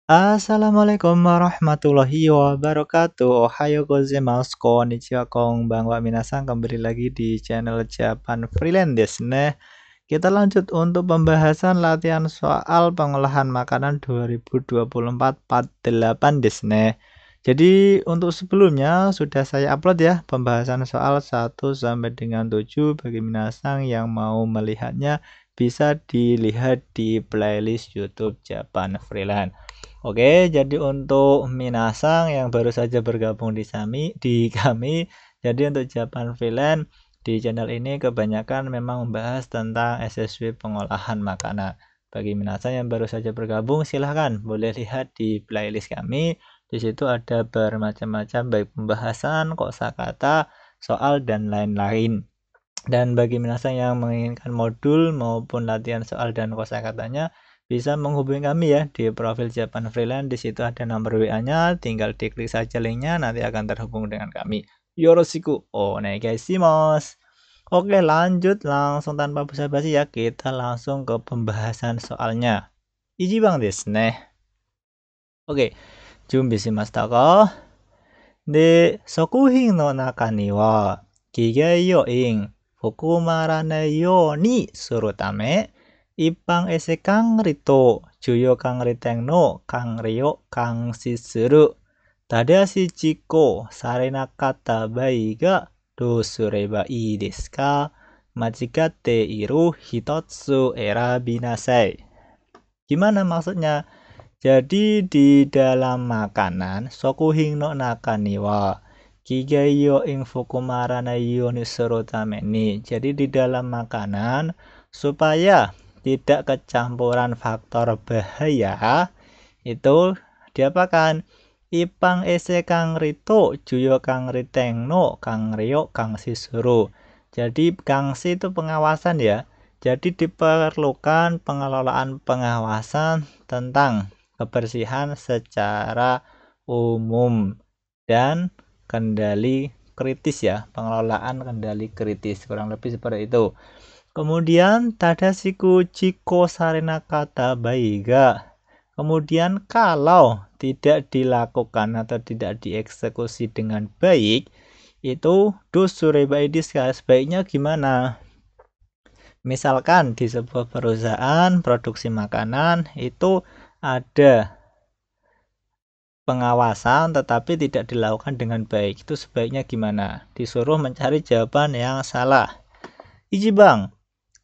Assalamualaikum warahmatullahi wabarakatuh. Ohayo gozaimasu, konnichiwa, konbanwa minasan. Kembali lagi di channel Japan Freelance desu ne. Kita lanjut untuk pembahasan latihan soal pengolahan makanan 2024 part 8 desu ne. Jadi untuk sebelumnya sudah saya upload ya pembahasan soal 1 sampai dengan 7. Bagi minasan yang mau melihatnya bisa dilihat di playlist YouTube Japan Freelance. Oke, jadi untuk minasan yang baru saja bergabung di kami, jadi untuk Japan Freelance di channel ini kebanyakan memang membahas tentang SSW pengolahan makanan. Bagi minasan yang baru saja bergabung, silahkan boleh lihat di playlist kami. Di situ ada bermacam-macam baik pembahasan, kosakata, soal dan lain-lain. Dan bagi minasan yang menginginkan modul maupun latihan soal dan kosakatanya, bisa menghubungi kami ya di profil Japan Freelance. Di situ ada nomor WA-nya, tinggal diklik saja linknya, nanti akan terhubung dengan kami. Yoroshiku onegaishimasu. Oke, lanjut langsung tanpa basa-basi ya, kita langsung ke pembahasan soalnya. Ichibang desu ne. Oke, junbi shimashita ka? De, sokuhin no naka ni wa kigei yoin fukumaranai you ni suru tame Ippang ese kangri to juyo kangri teng no kangri o kangshi suru tadashi chiko sarenakatta bai ga do sureba ii desu ka? Machikatte iru hitotsu erabinasai. Gimana maksudnya? Jadi di dalam makanan sokuhin no nakani wa kigei yo ing fukumaranai yo ni suru tame ni. Jadi di dalam makanan supaya tidak kecampuran faktor bahaya itu diapakan? Ipang ese kang rito juyo kang riteng no kang rio kang sisuru. Jadi kangsi itu pengawasan ya. Jadi diperlukan pengelolaan pengawasan tentang kebersihan secara umum dan kendali kritis ya, pengelolaan kendali kritis kurang lebih seperti itu. Kemudian tadashiku chiko sarenakata baiga. Kemudian kalau tidak dilakukan atau tidak dieksekusi dengan baik, itu dosurebaidis sebaiknya gimana? Misalkan di sebuah perusahaan produksi makanan itu ada pengawasan tetapi tidak dilakukan dengan baik, itu sebaiknya gimana? Disuruh mencari jawaban yang salah. Ichibang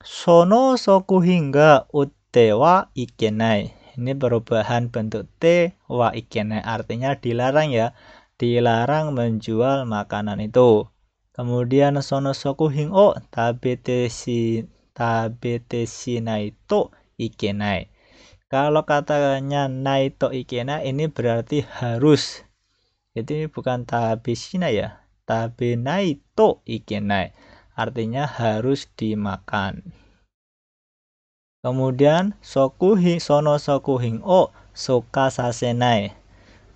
sono sokuhin ga utte wa ikenai. Ini perubahan bentuk T wa ikenai, artinya dilarang ya. Dilarang menjual makanan itu. Kemudian sono sokuhin o tabete shinai to ikenai. Kalau katanya nai to ikenai ini berarti harus. Jadi bukan tabe shinai ya. Tabe nai to ikenai. Artinya harus dimakan. Kemudian sono sokuhin o soka sasenai.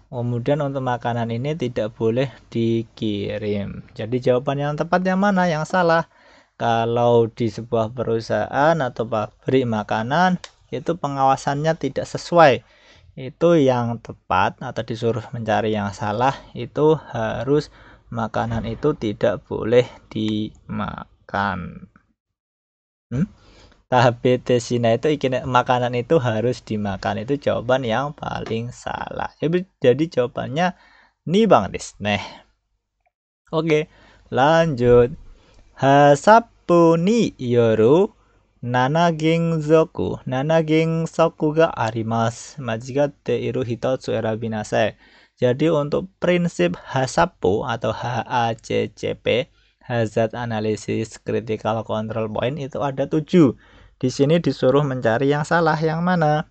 Kemudian untuk makanan ini tidak boleh dikirim. Jadi jawaban yang tepat yang mana? Yang salah. Kalau di sebuah perusahaan atau pabrik makanan itu pengawasannya tidak sesuai. Itu yang tepat atau disuruh mencari yang salah, itu harus makanan itu tidak boleh dimakan. Tabete shina itu makanan itu harus dimakan, itu jawaban yang paling salah. Jadi jawabannya nibang desu ne. Oke, lanjut. Hasappu ni yoru nanagengsoku ga arimasu. Majigatte iru hitotsu erabinasai. Jadi untuk prinsip hasappu atau HACCP, Hazard Analysis Critical Control Point, itu ada 7. Di sini disuruh mencari yang salah yang mana?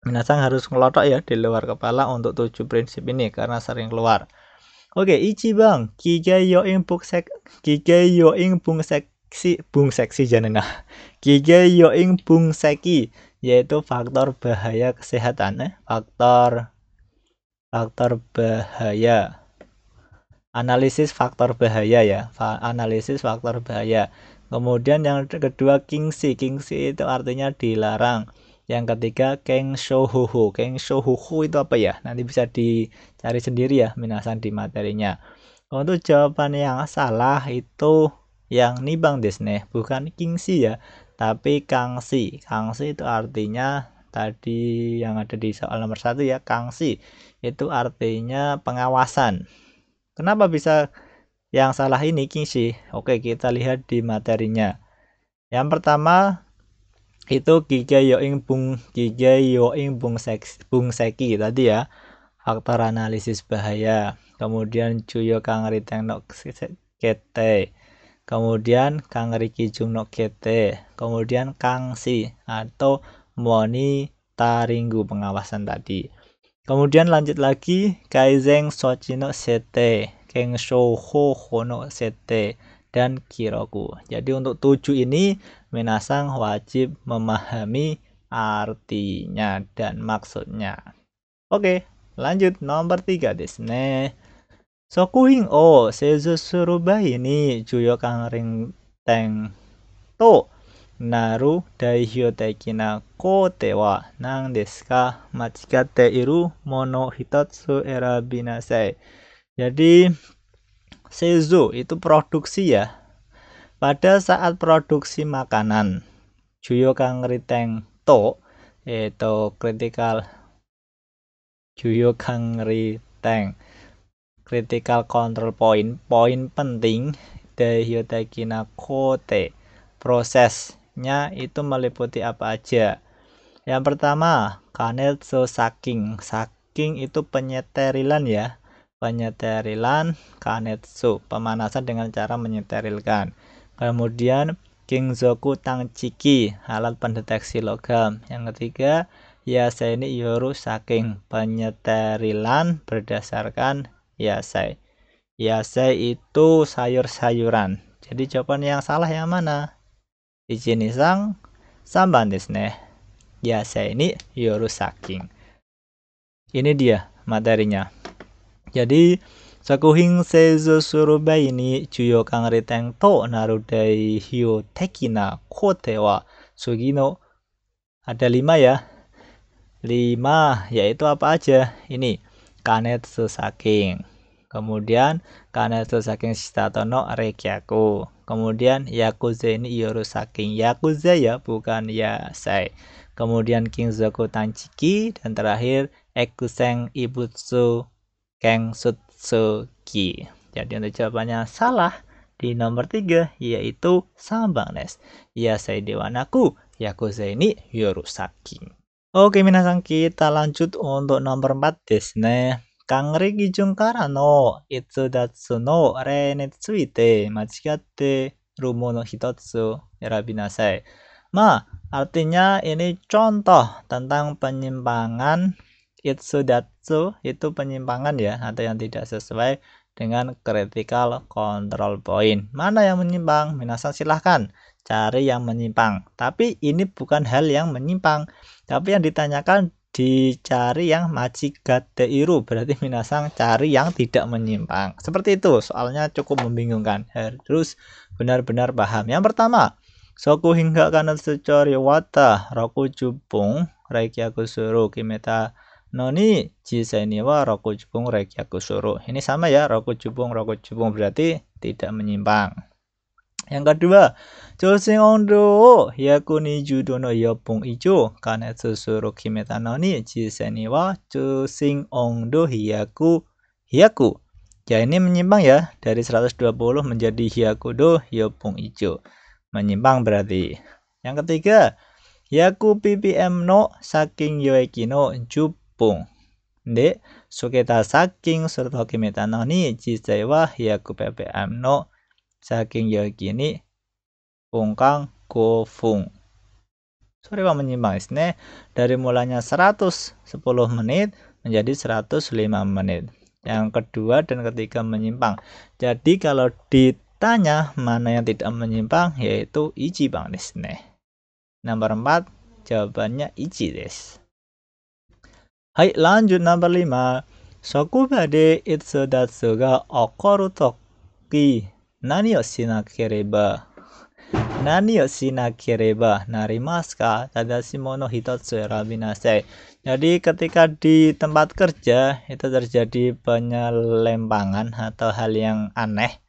Minasan harus ngelotok ya di luar kepala untuk 7 prinsip ini karena sering keluar. Oke, ichibang kigei yo ing bung seksi janena. Kigei yo ing bung seki yaitu faktor bahaya kesehatan, faktor bahaya. Analisis faktor bahaya ya, analisis faktor bahaya. Kemudian yang kedua kingsi itu artinya dilarang. Yang ketiga Keng Shouhuhu. Keng Shouhuhu itu apa ya? Nanti bisa dicari sendiri ya minasan di materinya. Untuk jawaban yang salah itu yang nibang desne, bukan kingsi ya, tapi kangsi. Kangsi itu artinya tadi yang ada di soal nomor 1 ya, kangsi. Itu artinya pengawasan. Kenapa bisa yang salah ini kingsi? Oke, kita lihat di materinya. Yang pertama itu bung seki tadi ya, faktor analisis bahaya. Kemudian Juyo Kang Riteng no kete, kemudian Kang Riki Jung no kete, kemudian Kangsi atau monitoringgu pengawasan tadi. Kemudian lanjut lagi Kaizeng Sochi no sete, Keng Shouho no sete, dan Kiroku. Jadi untuk 7 ini minasang wajib memahami artinya dan maksudnya. Oke, lanjut nomor 3 desne. Sokuhin o seizu surubai ni juyo kang ringteng to naru daihyo tekina kote wa nan desu ka? Machikatte iru mono hitotsu erabinasai. Jadi seizu itu produksi ya. Pada saat produksi makanan, juyo kang riteng to itu critical juyo kang riteng critical control point, poin penting daihyo tekina kote, prosesnya itu meliputi apa aja. Yang pertama kanetsu saking. Saking itu penyeterilan ya, penyeterilan. Kanetsu pemanasan dengan cara menyeterilkan. Kemudian kingzoku tangchiki, alat pendeteksi logam. Yang ketiga yasai yoru saking, penyeterilan berdasarkan yasai. Yasai itu sayur-sayuran. Jadi jawaban yang salah yang mana? Ichinisang samban desu ne. Yasai ni yoru saking. Ini dia materinya. Jadi sakuhin seizu surubai ni juyo kang riteng to naru daihyo tekina kote wa sugino, ada 5 ya. 5 yaitu apa aja? Ini kanetsu saking. Kemudian kanetsu saking shitato no rekyaku. Kemudian yakuze ni yoru saking. Yakuze ya, bukan yasai. Kemudian kingzoku tanchiki, dan terakhir ekuseng ibutsu kengsutsuki. Jadi untuk jawabannya salah di nomor 3 yaitu sambang des. Yasai dewanaku yakuze ni yoru saking. Oke minasan, kita lanjut untuk nomor 4 desu ne. Kang Riki Jung kara no itsudatsu no rei ni tsuite machikatte ru mono hitotsu erabinasai. Artinya ini contoh tentang penyimpangan. Itsudatsu itu penyimpangan ya, atau yang tidak sesuai dengan critical control point. Mana yang menyimpang? Minasan silahkan cari yang menyimpang. Tapi ini bukan hal yang menyimpang, tapi yang ditanyakan dicari yang machikatte iru, berarti minasan cari yang tidak menyimpang. Seperti itu, soalnya cukup membingungkan. Harus benar-benar paham. Yang pertama, soku hingga kanan secori wata roku jubung reikyaku suru kimeta noni jisai ni wa roku jubung reikyaku suru. Ini sama ya, roku jubung berarti tidak menyimpang. Yang kedua, chosing ondo hyaku nijudo no yopung ijo kanetsu suru kimeta noni jisai ni wa chosing ondo hyaku. Ya ini menyimpang ya, dari 120 menjadi hyaku do yopung ijo. Menyimpang berarti. Yang ketiga, hyaku ppm no saking yoeki no jupung de suketa saking suruto kimeta no ni jisai wa hyaku ppm no saking yoeki ni pungkang gofung. Sorry wa menyimpang desu ne. Dari mulanya 110 menit menjadi 105 menit. Yang kedua dan ketiga menyimpang. Jadi kalau ditanya mana yang tidak menyimpang, yaitu ichi bang desu ne. Nomor 4 jawabannya ichi desu. Hai, lanjut nomor 5. Sokuba de itsudatsu ga okoru toki nani o shinakereba. Nani yo shinakereba narimasu ka? Tadashi mono hitotsu erabinasai. Jadi ketika di tempat kerja itu terjadi penyelempangan atau hal yang aneh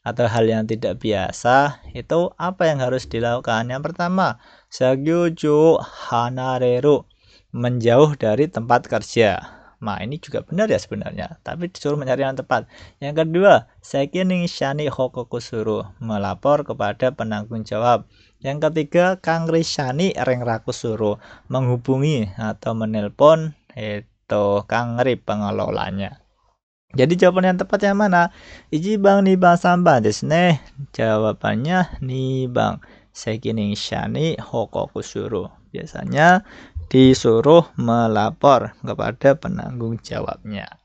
atau hal yang tidak biasa, itu apa yang harus dilakukan? Yang pertama, sagyuju hanareru, menjauh dari tempat kerja. Nah, ini juga benar ya sebenarnya, tapi disuruh mencari yang tepat. Yang kedua, sekining shani hokoku suru, melapor kepada penanggung jawab. Yang ketiga, kangri shani rengraku suru, menghubungi atau menelpon itu kangri pengelolanya. Jadi jawaban yang tepat yang mana? Ichibang, nibang, sambang desu ne. Jawabannya nibang, sekining shani hokoku suru. Biasanya disuruh melapor kepada penanggung jawabnya.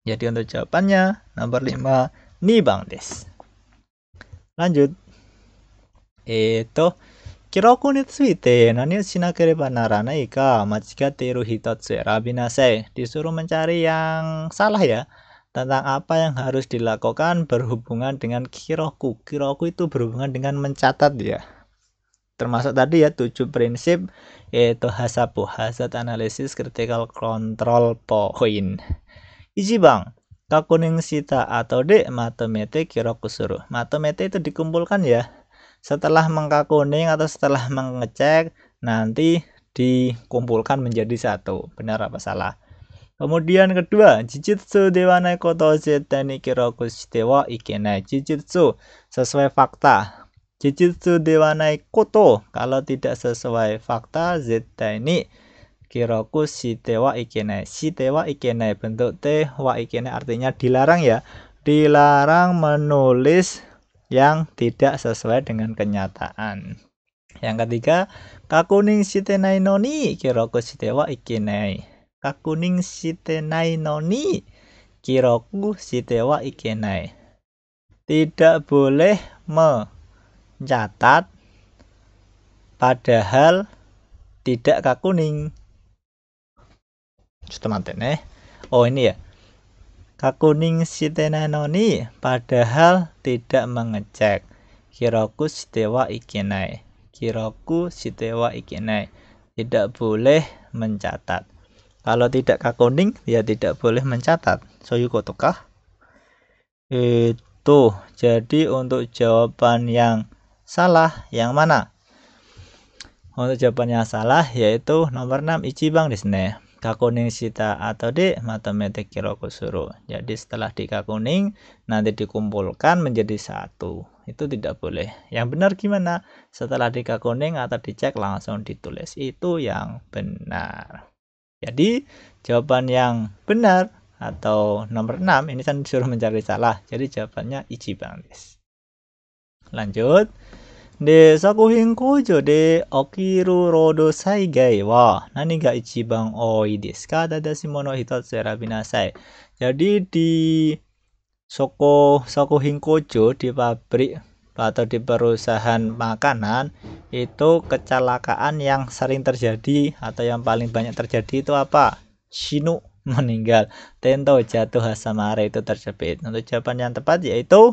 Jadi untuk jawabannya nomor 5 nibang desu. Lanjut. Kiroku ni tsuite nani o shinakereba naranai ka machigatte iru hitotsu erabinasai. Disuruh mencari yang salah ya. Tentang apa yang harus dilakukan berhubungan dengan kiroku. Kiroku itu berhubungan dengan mencatat ya. Termasuk tadi ya 7 prinsip, yaitu hasabu, hazard analysis, critical control point. Ichibang, kakuning shita atau de matomete kiroku suru. Matomete itu dikumpulkan ya. Setelah mengkakuning atau setelah mengecek, nanti dikumpulkan menjadi satu. Benar apa salah? Kemudian kedua, jijitsu dewanai koto zetai ni kiroku shite wa ikenai. Jijitsu sesuai fakta. Jijitsu dewanai koto, kalau tidak sesuai fakta, zetai ni kiroku shite wa ikenai. Shite wa ikenai, bentuk te, wa ikenai artinya dilarang ya. Dilarang menulis yang tidak sesuai dengan kenyataan. Yang ketiga, kakuning shite nai no ni kiroku shite wa ikenai. Kakuning shite nai no ni kiroku shite wa ikenai. Tidak boleh mencatat padahal tidak kakuning. Oh ini ya. Kakuning shite nai no ni padahal tidak mengecek. Kiroku shite wa ikenai. Kiroku shite wa ikenai. Tidak boleh mencatat. Kalau tidak kakuning ya tidak boleh mencatat. Soyukoto kah? Itu. Jadi untuk jawaban yang salah yang mana? Untuk jawaban yang salah yaitu nomor 6 ichibang desu ne. Kakuning shita atau de matomete kiroku suru. Jadi setelah dikakuning nanti dikumpulkan menjadi satu. Itu tidak boleh. Yang benar gimana? Setelah dikakuning atau dicek langsung ditulis. Itu yang benar. Jadi jawaban yang benar atau nomor 6 ini kan disuruh mencari salah. Jadi jawabannya ichibang desu. Lanjut. De sakuhin kojo de okiru rodo saigai wa nani ga ichibang oi desu ka? Tadashi mono hitotsu erabinasai. Jadi di sakuhin kojo, di pabrik atau di perusahaan makanan itu kecelakaan yang sering terjadi atau yang paling banyak terjadi itu apa? Shinu, meninggal. Tento, jatuh, hasamare itu terjepit. Untuk jawaban yang tepat yaitu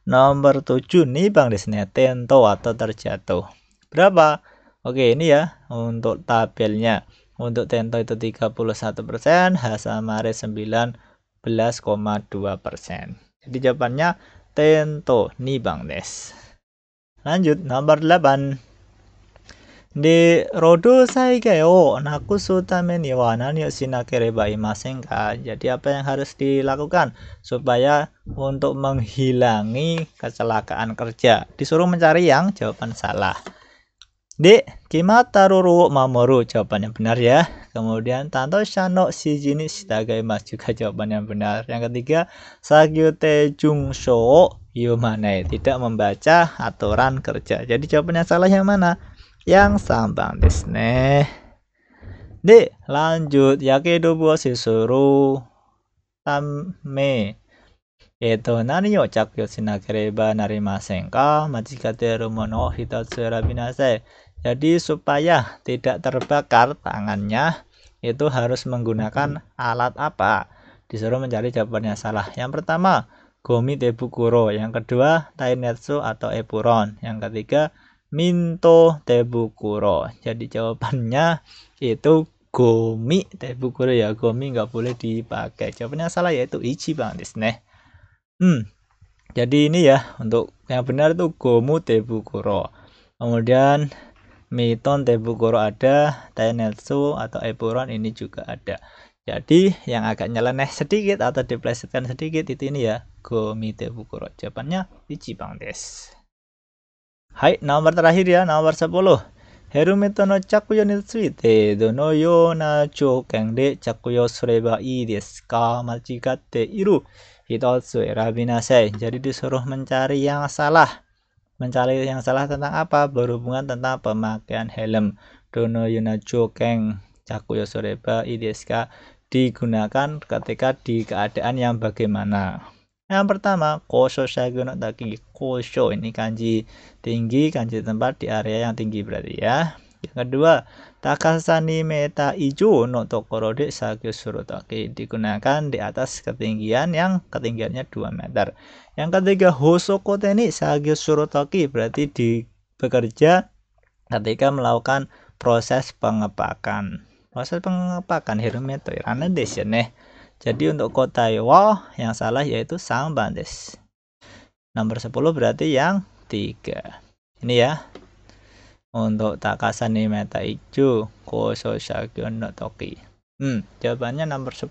nomor 7 nih Bang Desnya, tento atau terjatuh. Berapa? Oke, ini ya untuk tabelnya. Untuk tento itu 31%, hasamare 19,2%. Jadi jawabannya tento nih Bang Des. Lanjut nomor 8. De rodo saigai o nakusu tame ni wa nani o shinakereba imasen ka? Jadi apa yang harus dilakukan supaya untuk menghilangi kecelakaan kerja? Disuruh mencari yang jawaban salah. De kimata ruru mamoru, jawaban yang benar ya. Kemudian tanto shano shiji ni shitagaimasu, juga jawaban yang benar. Yang ketiga, sagyute jungsho yumanai, tidak membaca aturan kerja. Jadi jawaban yang salah yang mana? Yang sambang desu ne. De lanjut, yakedo buoshi suru tame nani o chakyo shinakereba narimasen ka? Machigate iru mono hitotsu erabinasai. Jadi supaya tidak terbakar tangannya itu harus menggunakan alat apa? Disuruh mencari jawaban yang salah. Yang pertama, gomi tebukuro. Yang kedua, tainetsu atau epuron. Yang ketiga, minto tebukuro. Jadi jawabannya itu gomi tebukuro ya. Gomi nggak boleh dipakai. Jawabannya salah yaitu ichiban desu ne. Jadi ini ya untuk yang benar itu gomu tebukuro. Kemudian miton tebukuro ada, tainetsu atau epuron ini juga ada. Jadi yang agak nyeleneh sedikit atau diplesetkan sedikit itu ini ya, gomi tebukuro. Jawabannya ichiban desu. Hai, nomor terakhir ya, nomor 10. Helmet no chakuyo ni tsuite dono yona jouken de chakuyo sureba ii desu ka? Machigatte iru hitotsu erabi nasai. Jadi disuruh mencari yang salah. Mencari yang salah tentang apa? Berhubungan tentang pemakaian helm. Dono yona jouken chakuyo sureba ii desu ka? Digunakan ketika di keadaan yang bagaimana. Yang pertama, kosho shagu no taki. Kosho ini kanji tinggi, kanji tempat di area yang tinggi berarti ya. Yang kedua, takasa ni meta ijo no tokoro de shagu suru taki. Digunakan di atas ketinggian yang ketinggiannya 2 meter. Yang ketiga, hosokote ni shagu suru taki berarti bekerja ketika melakukan proses pengepakan. Proses pengepakan helmet irana desu ne. Jadi untuk kotai wa yang salah yaitu samban desu. Nomor 10 berarti yang 3. Ini ya. Untuk takasa ni meta ijo kosho shagu no toki. Jawabannya nomor 10.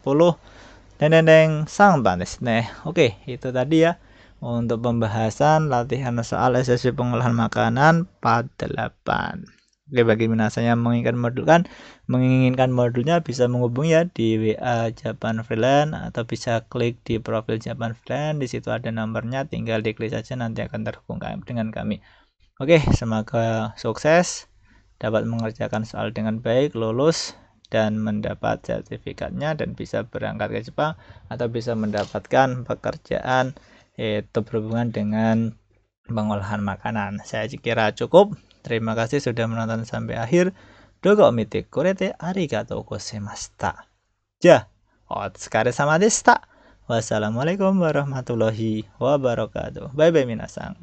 Deng samban desu ne. Oke, itu tadi ya untuk pembahasan latihan soal SSB pengolahan makanan part 8. Oke, bagi minasan yang menginginkan modulnya bisa menghubungi ya di WA Japan Freelance atau bisa klik di profil Japan Freelance. Di situ ada nomornya, tinggal diklik saja nanti akan terhubung dengan kami. Oke, semoga sukses, dapat mengerjakan soal dengan baik, lulus dan mendapat sertifikatnya dan bisa berangkat ke Jepang atau bisa mendapatkan pekerjaan itu berhubungan dengan pengolahan makanan. Saya kira cukup. Terima kasih sudah menonton sampai akhir. Dogo mite kurete arigatou gozaimashita. Ja, otsukaresama deshita. Wassalamualaikum warahmatullahi wabarakatuh. Bye bye minasan.